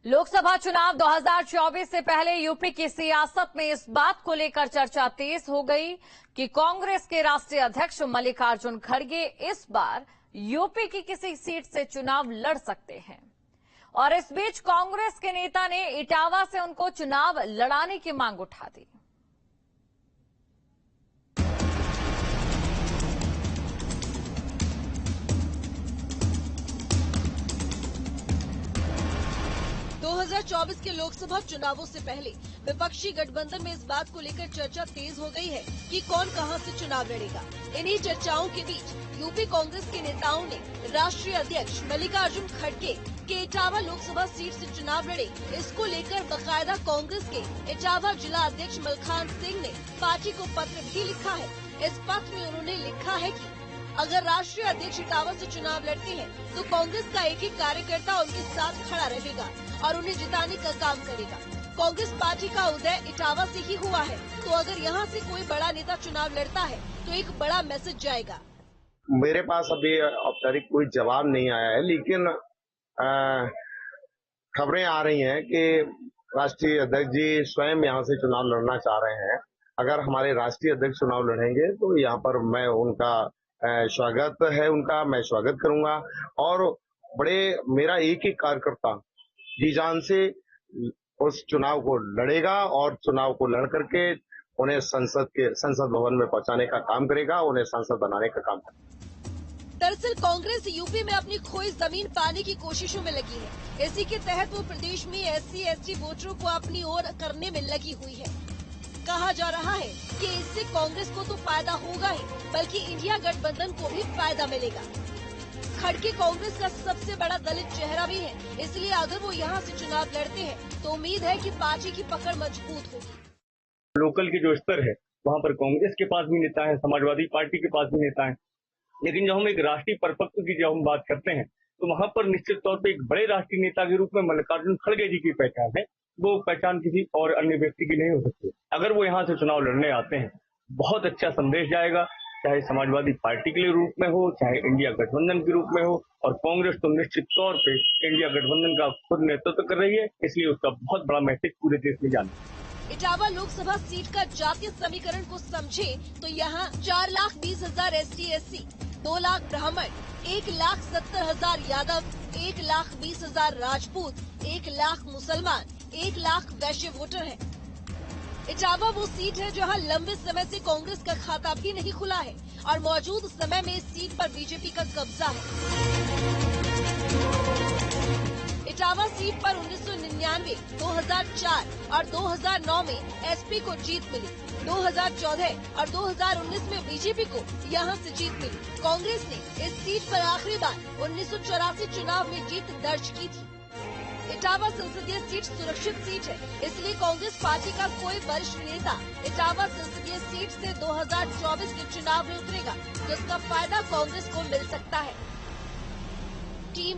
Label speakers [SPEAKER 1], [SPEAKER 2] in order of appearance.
[SPEAKER 1] लोकसभा चुनाव 2024 से पहले यूपी की सियासत में इस बात को लेकर चर्चा तेज हो गई कि कांग्रेस के राष्ट्रीय अध्यक्ष मल्लिकार्जुन खड़गे इस बार यूपी की किसी सीट से चुनाव लड़ सकते हैं। और इस बीच कांग्रेस के नेता ने इटावा से उनको चुनाव लड़ाने की मांग उठा दी।
[SPEAKER 2] के लोकसभा चुनावों से पहले विपक्षी गठबंधन में इस बात को लेकर चर्चा तेज हो गई है कि कौन कहां से चुनाव लड़ेगा। इन्हीं चर्चाओं के बीच यूपी कांग्रेस के नेताओं ने राष्ट्रीय अध्यक्ष मल्लिकार्जुन खड़गे के इटावा लोकसभा सीट से चुनाव लड़े, इसको लेकर बाकायदा कांग्रेस के इटावा जिला अध्यक्ष मलखान सिंह ने पार्टी को पत्र भी लिखा है। इस पत्र में उन्होंने लिखा है कि अगर राष्ट्रीय अध्यक्ष इटावा से चुनाव लड़ते हैं तो कांग्रेस का एक एक कार्यकर्ता उनके साथ खड़ा रहेगा और उन्हें जिताने का काम करेगा। कांग्रेस पार्टी का उदय इटावा से ही हुआ है, तो अगर यहाँ से कोई बड़ा नेता चुनाव लड़ता है तो एक बड़ा मैसेज जाएगा।
[SPEAKER 3] मेरे पास अभी औपचारिक कोई जवाब नहीं आया है, लेकिन खबरें आ रही हैं कि राष्ट्रीय अध्यक्ष जी स्वयं यहाँ से चुनाव लड़ना चाह रहे हैं। अगर हमारे राष्ट्रीय अध्यक्ष चुनाव लड़ेंगे तो यहाँ पर मैं उनका स्वागत है, मैं स्वागत करूंगा और मेरा एक एक कार्यकर्ता जी जान से उस चुनाव को लड़ेगा और चुनाव को लड़ करके उन्हें संसद भवन में पहुंचाने का काम करेगा, उन्हें सांसद बनाने का काम करेगा।
[SPEAKER 2] दरअसल कांग्रेस यूपी में अपनी खोई जमीन पाने की कोशिशों में लगी है। इसी के तहत वो प्रदेश में SC/ST वोटरों को अपनी ओर करने में लगी हुई है। कहा जा रहा है कि इससे कांग्रेस को तो फायदा होगा ही, बल्कि इंडिया गठबंधन को भी फायदा मिलेगा। खड़गे कांग्रेस का सबसे बड़ा दलित चेहरा भी है, इसलिए अगर वो यहाँ से चुनाव लड़ते हैं तो उम्मीद है कि पार्टी की पकड़ मजबूत होगी।
[SPEAKER 4] लोकल के जो स्तर है वहाँ पर कांग्रेस के पास भी नेता है, समाजवादी पार्टी के पास भी नेता है, लेकिन जब हम एक राष्ट्रीय परिपक्व की जब हम बात करते हैं तो वहाँ पर निश्चित तौर पर एक बड़े राष्ट्रीय नेता के रूप में मल्लिकार्जुन खड़गे जी की पहचान है। वो पहचान किसी और अन्य व्यक्ति की नहीं हो सकती। अगर वो यहाँ से चुनाव लड़ने आते हैं, बहुत अच्छा संदेश जाएगा, चाहे समाजवादी पार्टी के रूप में हो, चाहे इंडिया गठबंधन के रूप में हो। और कांग्रेस तो निश्चित तौर पे इंडिया गठबंधन का खुद नेतृत्व कर रही है, इसलिए उसका बहुत बड़ा मैसेज पूरे देश में जाना।
[SPEAKER 2] इटावा लोकसभा सीट का जातीय समीकरण को समझे तो यहाँ 4,20,000 ST/SC, 2 लाख ब्राह्मण, 1,70,000 यादव, 1,20,000 राजपूत, 1 लाख मुसलमान, 1 लाख वैश्य वोटर हैं। इटावा वो सीट है जहां लंबे समय से कांग्रेस का खाता भी नहीं खुला है और मौजूद समय में इस सीट पर बीजेपी का कब्जा है। इटावा सीट पर 1999, 2004 और 2009 में SP को जीत मिली। 2014 और 2019 में बीजेपी को यहां से जीत मिली। कांग्रेस ने इस सीट पर आखिरी बार 1984 चुनाव में जीत दर्ज की थी। इटावा संसदीय सीट सुरक्षित सीट है, इसलिए कांग्रेस पार्टी का कोई वरिष्ठ नेता इटावा संसदीय सीट से 2024 के चुनाव में उतरेगा, जिसका फायदा कांग्रेस को मिल सकता है। टीम